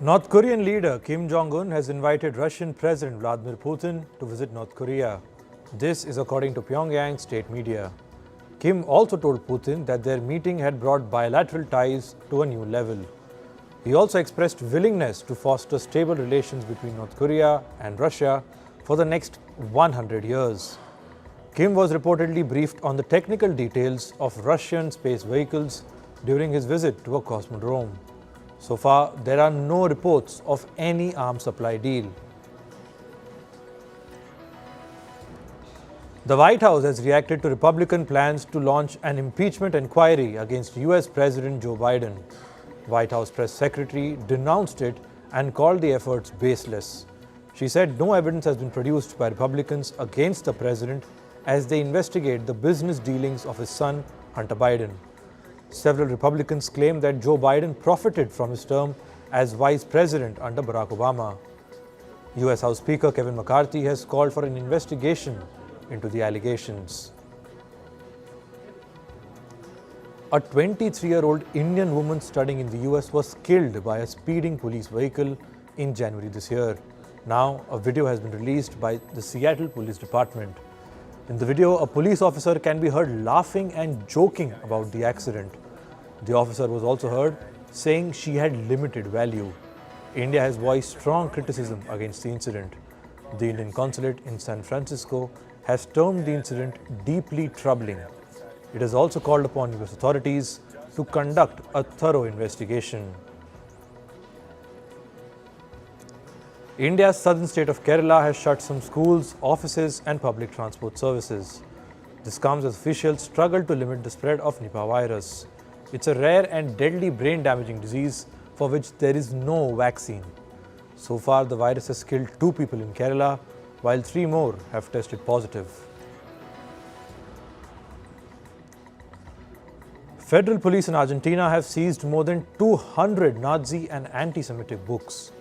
North Korean leader Kim Jong-un has invited Russian President Vladimir Putin to visit North Korea. This is according to Pyongyang state media. Kim also told Putin that their meeting had brought bilateral ties to a new level. He also expressed willingness to foster stable relations between North Korea and Russia for the next 100 years. Kim was reportedly briefed on the technical details of Russian space vehicles during his visit to a cosmodrome. So far, there are no reports of any arms supply deal. The White House has reacted to Republican plans to launch an impeachment inquiry against US President Joe Biden. White House press secretary denounced it and called the efforts baseless. She said no evidence has been produced by Republicans against the president as they investigate the business dealings of his son, Hunter Biden. Several Republicans claim that Joe Biden profited from his term as vice president under Barack Obama. US House Speaker Kevin McCarthy has called for an investigation into the allegations. A 23-year-old Indian woman studying in the US was killed by a speeding police vehicle in January this year. Now, a video has been released by the Seattle Police Department. In the video, a police officer can be heard laughing and joking about the accident. The officer was also heard saying she had limited value. India has voiced strong criticism against the incident. The Indian consulate in San Francisco has termed the incident deeply troubling. It has also called upon US authorities to conduct a thorough investigation. India's southern state of Kerala has shut some schools, offices and public transport services. This comes as officials struggle to limit the spread of Nipah virus. It's a rare and deadly brain-damaging disease for which there is no vaccine. So far, the virus has killed 2 people in Kerala, while 3 more have tested positive. Federal police in Argentina have seized more than 200 Nazi and anti-Semitic books.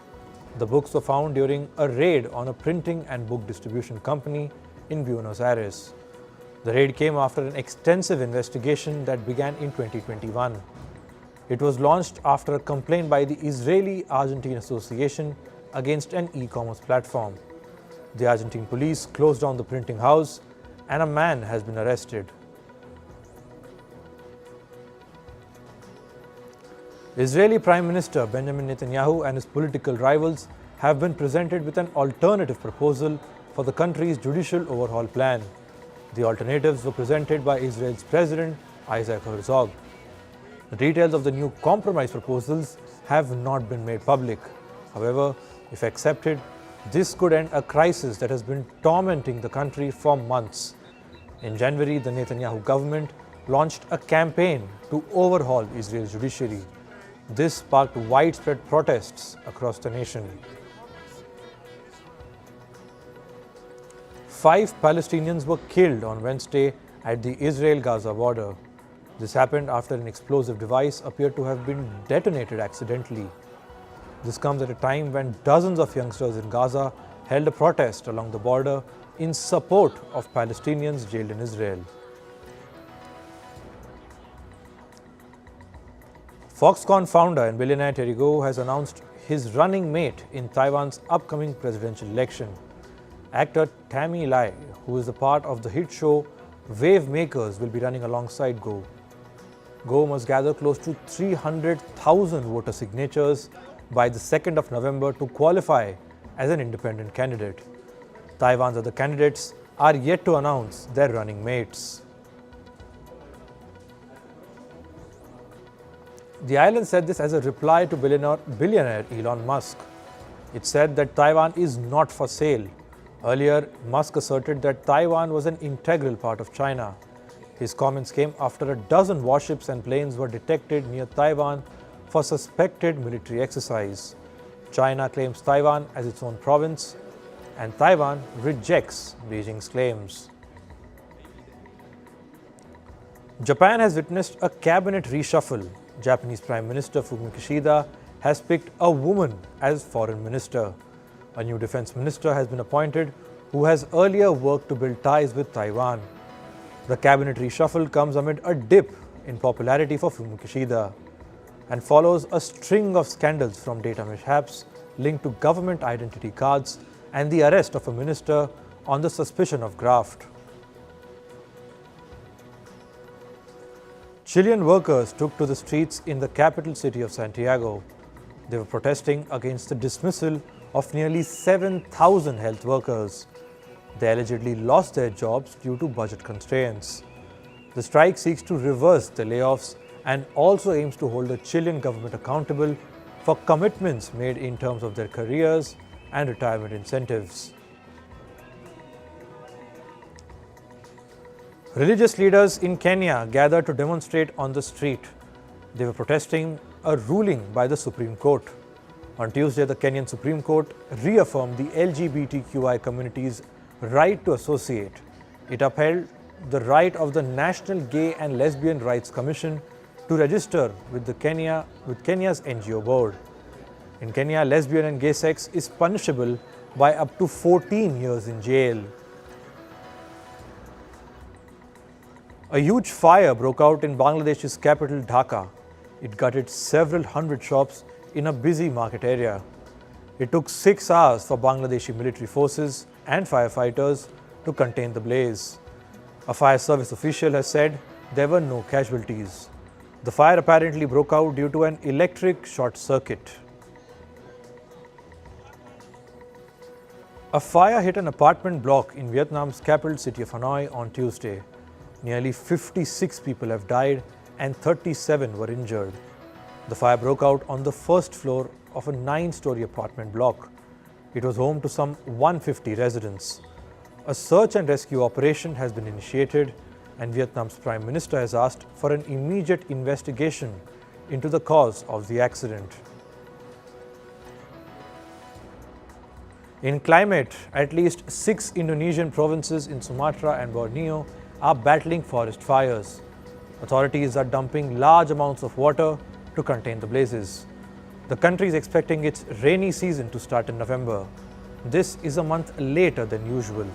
The books were found during a raid on a printing and book distribution company in Buenos Aires. The raid came after an extensive investigation that began in 2021. It was launched after a complaint by the Israeli-Argentine Association against an e-commerce platform. The Argentine police closed down the printing house and a man has been arrested. Israeli Prime Minister Benjamin Netanyahu and his political rivals have been presented with an alternative proposal for the country's judicial overhaul plan. The alternatives were presented by Israel's President Isaac Herzog. The details of the new compromise proposals have not been made public. However, if accepted, this could end a crisis that has been tormenting the country for months. In January, the Netanyahu government launched a campaign to overhaul Israel's judiciary. This sparked widespread protests across the nation. 5 Palestinians were killed on Wednesday at the Israel-Gaza border. This happened after an explosive device appeared to have been detonated accidentally. This comes at a time when dozens of youngsters in Gaza held a protest along the border in support of Palestinians jailed in Israel. Foxconn founder and billionaire Terry Gou has announced his running mate in Taiwan's upcoming presidential election. Actor Tammy Lai, who is a part of the hit show Wave Makers, will be running alongside Gou. Gou must gather close to 300,000 voter signatures by the 2nd of November to qualify as an independent candidate. Taiwan's other candidates are yet to announce their running mates. The island said this as a reply to billionaire Elon Musk. It said that Taiwan is not for sale. Earlier, Musk asserted that Taiwan was an integral part of China. His comments came after a dozen warships and planes were detected near Taiwan for suspected military exercise. China claims Taiwan as its own province, and Taiwan rejects Beijing's claims. Japan has witnessed a cabinet reshuffle. Japanese Prime Minister Fumio Kishida has picked a woman as foreign minister. A new defense minister has been appointed who has earlier worked to build ties with Taiwan. The cabinet reshuffle comes amid a dip in popularity for Fumio Kishida. and follows a string of scandals from data mishaps linked to government identity cards and the arrest of a minister on the suspicion of graft. Chilean workers took to the streets in the capital city of Santiago. They were protesting against the dismissal of nearly 7,000 health workers. They allegedly lost their jobs due to budget constraints. The strike seeks to reverse the layoffs and also aims to hold the Chilean government accountable for commitments made in terms of their careers and retirement incentives. Religious leaders in Kenya gathered to demonstrate on the street. They were protesting a ruling by the Supreme Court. On Tuesday, the Kenyan Supreme Court reaffirmed the LGBTQI community's right to associate. It upheld the right of the National Gay and Lesbian Rights Commission to register with Kenya's NGO board. In Kenya, lesbian and gay sex is punishable by up to 14 years in jail. A huge fire broke out in Bangladesh's capital Dhaka. It gutted several hundred shops in a busy market area. It took 6 hours for Bangladeshi military forces and firefighters to contain the blaze. A fire service official has said there were no casualties. The fire apparently broke out due to an electric short circuit. A fire hit an apartment block in Vietnam's capital city of Hanoi on Tuesday. Nearly 56 people have died and 37 were injured. The fire broke out on the first floor of a 9-story apartment block. It was home to some 150 residents. A search and rescue operation has been initiated, and Vietnam's Prime Minister has asked for an immediate investigation into the cause of the accident. In climate, at least 6 Indonesian provinces in Sumatra and Borneo are battling forest fires. Authorities are dumping large amounts of water to contain the blazes. The country is expecting its rainy season to start in November. This is a month later than usual.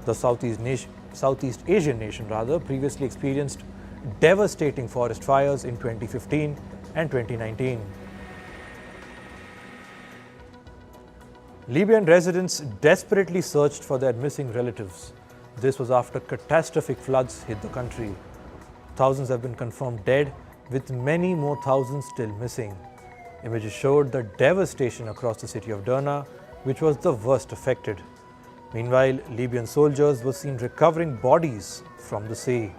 The Southeast Asian nation previously experienced devastating forest fires in 2015 and 2019. Libyan residents desperately searched for their missing relatives. This was after catastrophic floods hit the country. Thousands have been confirmed dead, with many more thousands still missing. Images showed the devastation across the city of Derna, which was the worst affected. Meanwhile, Libyan soldiers were seen recovering bodies from the sea.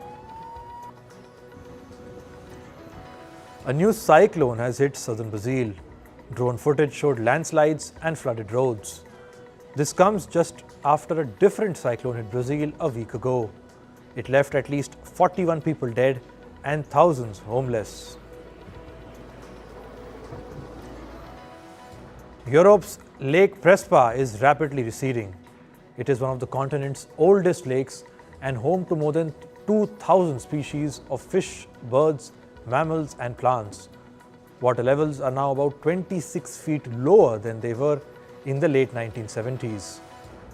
A new cyclone has hit southern Brazil. Drone footage showed landslides and flooded roads. This comes just after a different cyclone hit Brazil a week ago. It left at least 41 people dead and thousands homeless. Europe's Lake Prespa is rapidly receding. It is one of the continent's oldest lakes and home to more than 2,000 species of fish, birds, mammals and plants. Water levels are now about 26 feet lower than they were in the late 1970s.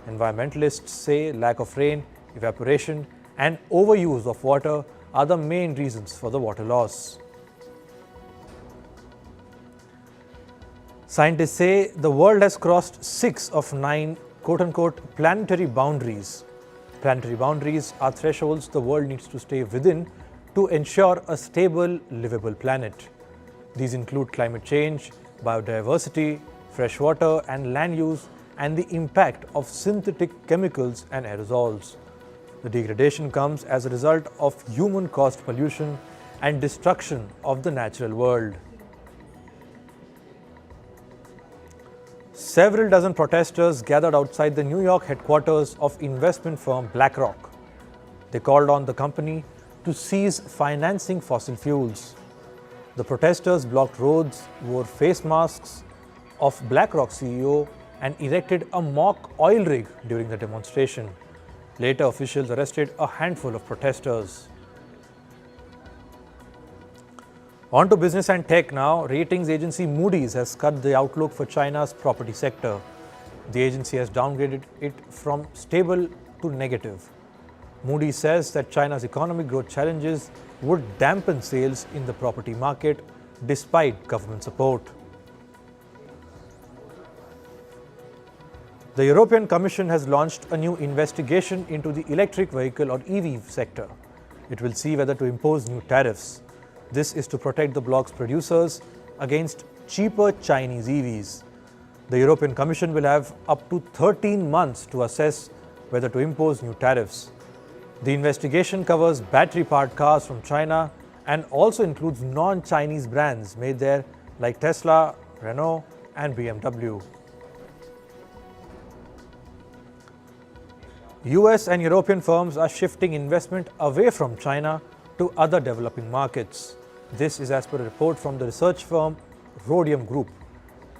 Environmentalists say lack of rain, evaporation and overuse of water are the main reasons for the water loss. Scientists say the world has crossed 6 of 9 quote-unquote planetary boundaries. Planetary boundaries are thresholds the world needs to stay within to ensure a stable, livable planet. These include climate change, biodiversity, fresh water and land use, and the impact of synthetic chemicals and aerosols. The degradation comes as a result of human-caused pollution and destruction of the natural world. Several dozen protesters gathered outside the New York headquarters of investment firm BlackRock. They called on the company to cease financing fossil fuels. The protesters blocked roads, wore face masks of BlackRock CEO and erected a mock oil rig during the demonstration. Later, officials arrested a handful of protesters. On to business and tech now. Ratings agency Moody's has cut the outlook for China's property sector. The agency has downgraded it from stable to negative. Moody's says that China's economic growth challenges would dampen sales in the property market despite government support. The European Commission has launched a new investigation into the electric vehicle or EV sector. It will see whether to impose new tariffs. This is to protect the bloc's producers against cheaper Chinese EVs. The European Commission will have up to 13 months to assess whether to impose new tariffs. The investigation covers battery-powered cars from China and also includes non-Chinese brands made there like Tesla, Renault and BMW. US and European firms are shifting investment away from China to other developing markets. This is as per a report from the research firm RODRIGO Group.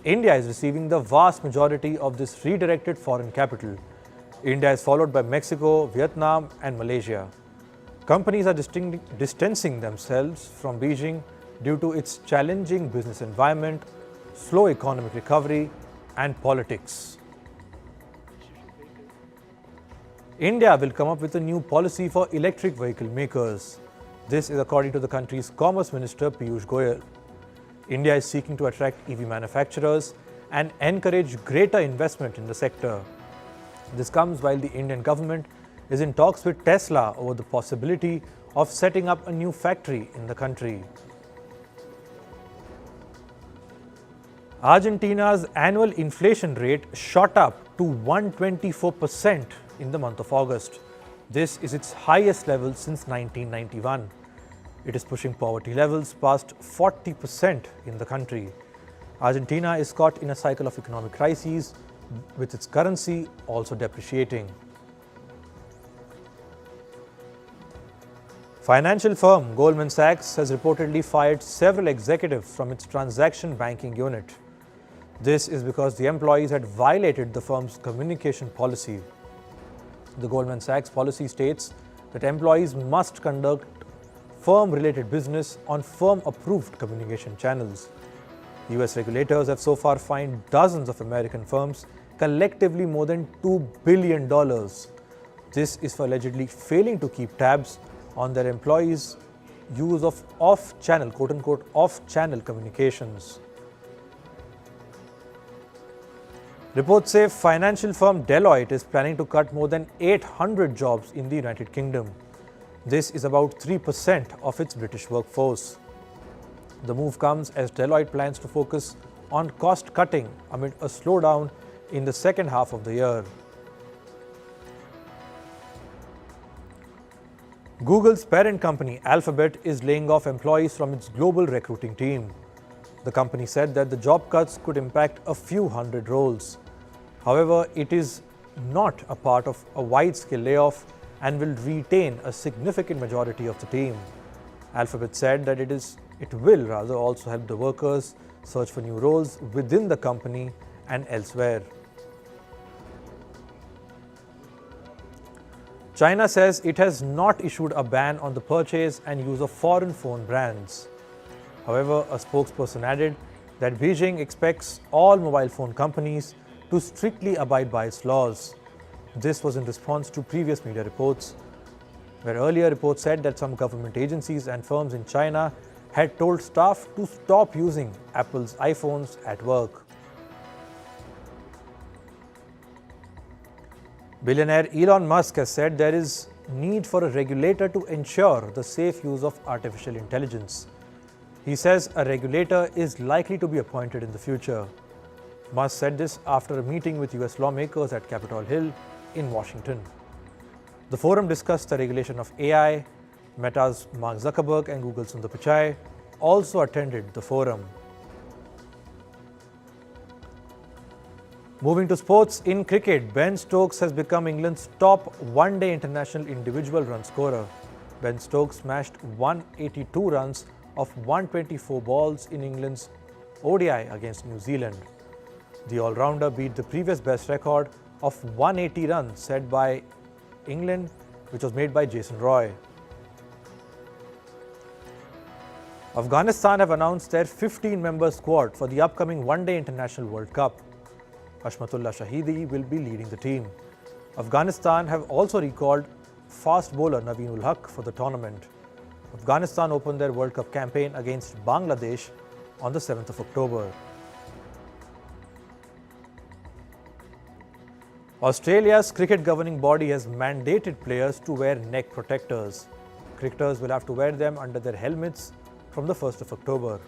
India is receiving the vast majority of this redirected foreign capital. India is followed by Mexico, Vietnam and Malaysia. Companies are distancing themselves from Beijing due to its challenging business environment, slow economic recovery and politics. India will come up with a new policy for electric vehicle makers. This is according to the country's Commerce Minister Piyush Goyal. India is seeking to attract EV manufacturers and encourage greater investment in the sector. This comes while the Indian government is in talks with Tesla over the possibility of setting up a new factory in the country. Argentina's annual inflation rate shot up to 124% in the month of August. This is its highest level since 1991. It is pushing poverty levels past 40% in the country. Argentina is caught in a cycle of economic crises, with its currency also depreciating. Financial firm Goldman Sachs has reportedly fired several executives from its transaction banking unit. This is because the employees had violated the firm's communication policy. The Goldman Sachs policy states that employees must conduct firm-related business on firm-approved communication channels. US regulators have so far fined dozens of American firms collectively more than $2 billion. This is for allegedly failing to keep tabs on their employees' use of off-channel, quote-unquote, off-channel communications. Reports say financial firm Deloitte is planning to cut more than 800 jobs in the United Kingdom. This is about 3% of its British workforce. The move comes as Deloitte plans to focus on cost cutting amid a slowdown in the second half of the year. Google's parent company Alphabet is laying off employees from its global recruiting team. The company said that the job cuts could impact a few hundred roles. However, it is not a part of a wide-scale layoff and will retain a significant majority of the team. Alphabet said that it will also help the workers search for new roles within the company and elsewhere. China says it has not issued a ban on the purchase and use of foreign phone brands. However, a spokesperson added that Beijing expects all mobile phone companies to strictly abide by its laws. This was in response to previous media reports, where earlier reports said that some government agencies and firms in China had told staff to stop using Apple's iPhones at work. Billionaire Elon Musk has said there is need for a regulator to ensure the safe use of artificial intelligence. He says a regulator is likely to be appointed in the future. Musk said this after a meeting with US lawmakers at Capitol Hill in Washington. The forum discussed the regulation of AI. Meta's Mark Zuckerberg and Google's Sundar Pichai also attended the forum. Moving to sports, in cricket, Ben Stokes has become England's top one-day international individual run scorer. Ben Stokes smashed 182 runs of 124 balls in England's ODI against New Zealand. The all-rounder beat the previous best record of 180 runs set by England, which was made by Jason Roy. Afghanistan have announced their 15-member squad for the upcoming one-day International World Cup. Hashmatullah Shahidi will be leading the team. Afghanistan have also recalled fast bowler Naveen ul Haq for the tournament. Afghanistan opened their World Cup campaign against Bangladesh on the 7th of October. Australia's cricket governing body has mandated players to wear neck protectors. Cricketers will have to wear them under their helmets from the 1st of October.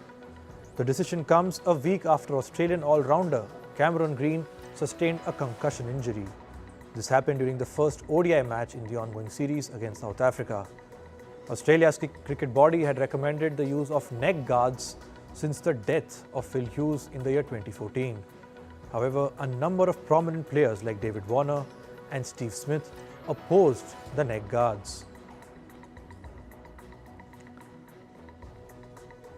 The decision comes a week after Australian all-rounder Cameron Green sustained a concussion injury. This happened during the first ODI match in the ongoing series against South Africa. Australia's cricket body had recommended the use of neck guards since the death of Phil Hughes in the year 2014. However, a number of prominent players like David Warner and Steve Smith opposed the neck guards.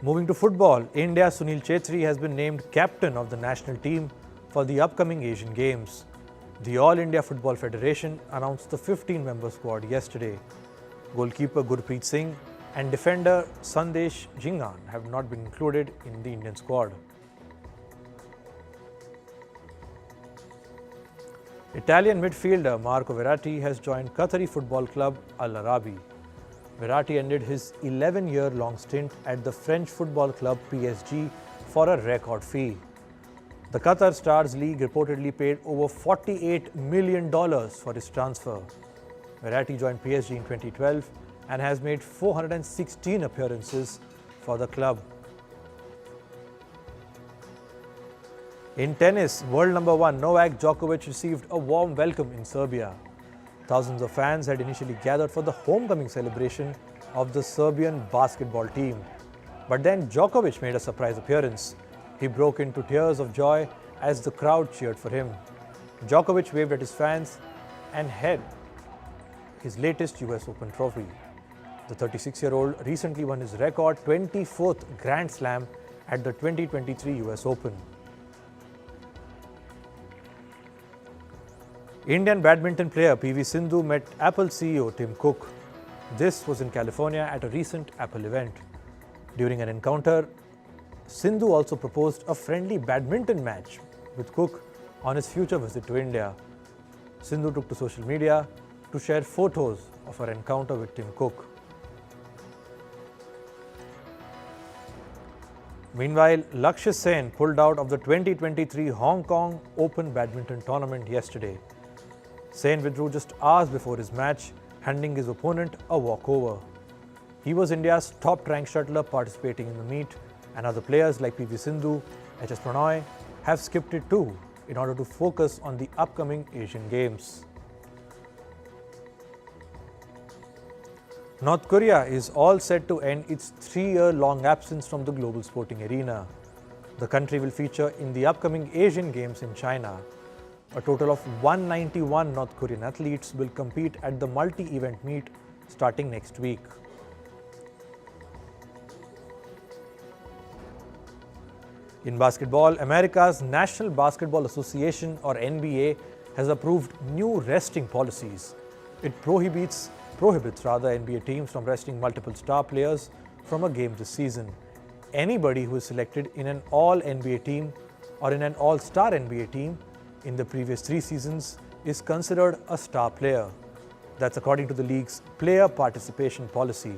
Moving to football, India's Sunil Chhetri has been named captain of the national team for the upcoming Asian Games. The All India Football Federation announced the 15-member squad yesterday. Goalkeeper Gurpreet Singh and defender Sandesh Jingan have not been included in the Indian squad. Italian midfielder Marco Verratti has joined Qatari football club Al Arabi. Verratti ended his 11-year-long stint at the French football club PSG for a record fee. The Qatar Stars League reportedly paid over $48 million for his transfer. Verratti joined PSG in 2012 and has made 416 appearances for the club. In tennis, world number 1 Novak Djokovic received a warm welcome in Serbia. Thousands of fans had initially gathered for the homecoming celebration of the Serbian basketball team. But then Djokovic made a surprise appearance. He broke into tears of joy as the crowd cheered for him. Djokovic waved at his fans and held his latest US Open trophy. The 36-year-old recently won his record 24th Grand Slam at the 2023 US Open. Indian badminton player PV Sindhu met Apple CEO Tim Cook. This was in California at a recent Apple event. During an encounter, Sindhu also proposed a friendly badminton match with Cook on his future visit to India. Sindhu took to social media to share photos of her encounter with Tim Cook. Meanwhile, Lakshya Sen pulled out of the 2023 Hong Kong Open badminton tournament yesterday. Sen withdrew just hours before his match, handing his opponent a walkover. He was India's top-ranked shuttler participating in the meet, and other players like PV Sindhu, HS Prannoy have skipped it too in order to focus on the upcoming Asian Games. North Korea is all set to end its 3-year-long absence from the global sporting arena. The country will feature in the upcoming Asian Games in China. A total of 191 North Korean athletes will compete at the multi-event meet starting next week. In basketball, America's National Basketball Association or NBA has approved new resting policies. It prohibits NBA teams from resting multiple star players from a game this season. Anybody who is selected in an all-NBA team or in an all-star NBA team in the previous 3 seasons is considered a star player. That's according to the league's player participation policy.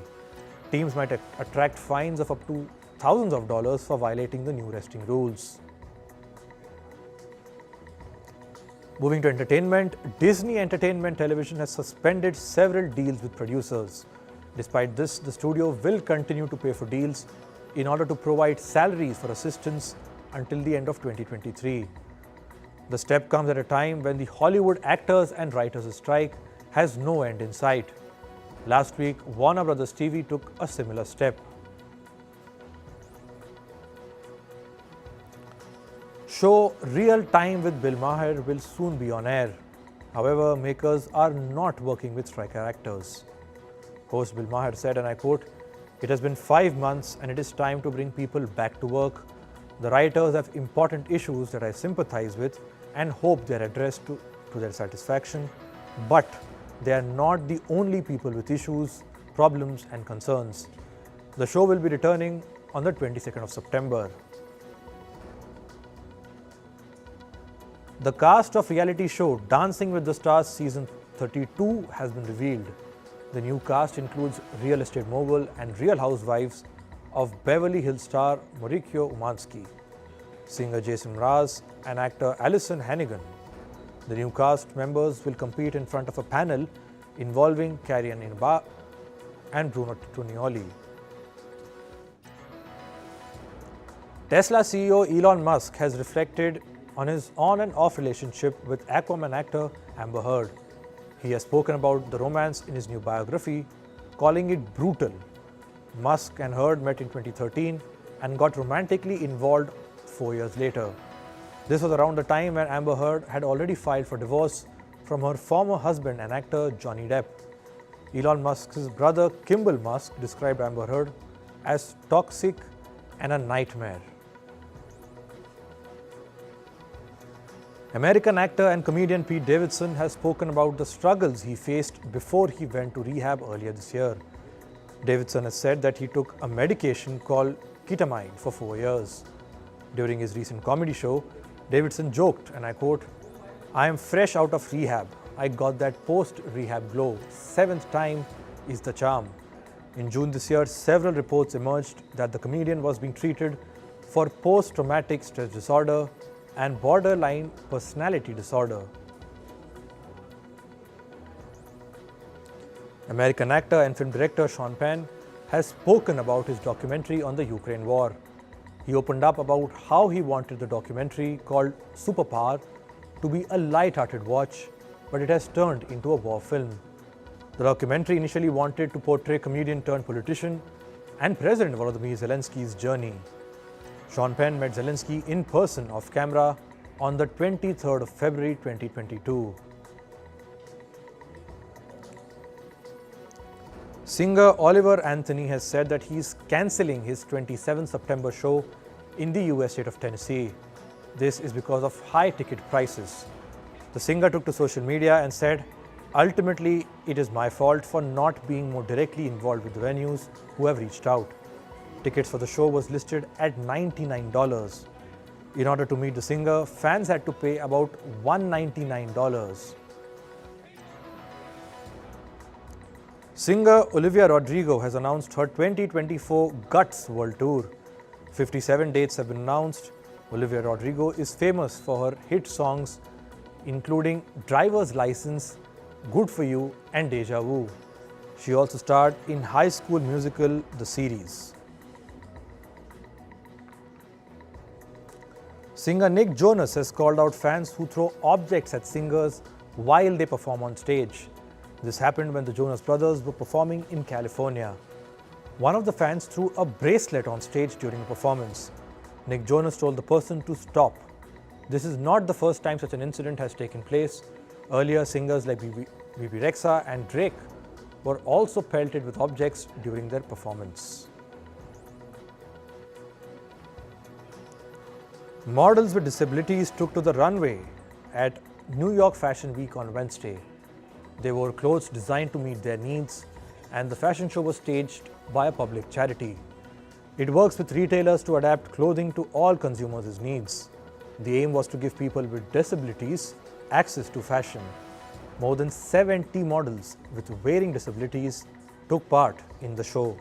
Teams might attract fines of up to thousands of dollars for violating the new resting rules. Moving to entertainment, Disney Entertainment Television has suspended several deals with producers. Despite this, the studio will continue to pay for deals in order to provide salaries for assistants until the end of 2023. The step comes at a time when the Hollywood actors and writers' strike has no end in sight. Last week, Warner Bros. TV took a similar step. Show Real Time with Bill Maher will soon be on air. However, makers are not working with striker actors. Host Bill Maher said, and I quote, "It has been 5 months and it is time to bring people back to work. The writers have important issues that I sympathize with and hope they are addressed to their satisfaction, but they are not the only people with issues, problems and concerns. The show will be returning on the 22nd of September. The cast of reality show Dancing with the Stars Season 32 has been revealed. The new cast includes real estate mogul and Real Housewives of Beverly Hills star Mauricio Umansky, singer Jason Mraz, and actor Allison Hannigan. The new cast members will compete in front of a panel involving Carrie Ann Inaba and Bruno Tonioli. Tesla CEO Elon Musk has reflected on his on and off relationship with Aquaman actor Amber Heard. He has spoken about the romance in his new biography, calling it brutal. Musk and Heard met in 2013 and got romantically involved 4 years later. This was around the time when Amber Heard had already filed for divorce from her former husband and actor Johnny Depp. Elon Musk's brother Kimball Musk described Amber Heard as toxic and a nightmare. American actor and comedian Pete Davidson has spoken about the struggles he faced before he went to rehab earlier this year. Davidson has said that he took a medication called ketamine for 4 years. During his recent comedy show, Davidson joked, and I quote, "I am fresh out of rehab. I got that post-rehab glow. 7th time is the charm." In June this year, several reports emerged that the comedian was being treated for post-traumatic stress disorder and borderline personality disorder. American actor and film director Sean Penn has spoken about his documentary on the Ukraine war. He opened up about how he wanted the documentary called Superpower to be a light-hearted watch, but it has turned into a war film. The documentary initially wanted to portray comedian-turned-politician and President Volodymyr Zelensky's journey. Sean Penn met Zelensky in person off camera on the 23rd of February 2022. Singer Oliver Anthony has said that he is cancelling his 27 September show in the US state of Tennessee. This is because of high ticket prices. The singer took to social media and said, "Ultimately, it is my fault for not being more directly involved with the venues who have reached out." Tickets for the show was listed at $99. In order to meet the singer, fans had to pay about $199. Singer Olivia Rodrigo has announced her 2024 Guts World Tour. 57 dates have been announced. Olivia Rodrigo is famous for her hit songs including Driver's License, Good For You and Deja Vu. She also starred in High School Musical, the series. Singer Nick Jonas has called out fans who throw objects at singers while they perform on stage. This happened when the Jonas Brothers were performing in California. One of the fans threw a bracelet on stage during a performance. Nick Jonas told the person to stop. This is not the first time such an incident has taken place. Earlier, singers like BB Rexha and Drake were also pelted with objects during their performance. Models with disabilities took to the runway at New York Fashion Week on Wednesday. They wore clothes designed to meet their needs, and the fashion show was staged by a public charity. It works with retailers to adapt clothing to all consumers' needs. The aim was to give people with disabilities access to fashion. More than 70 models with varying disabilities took part in the show.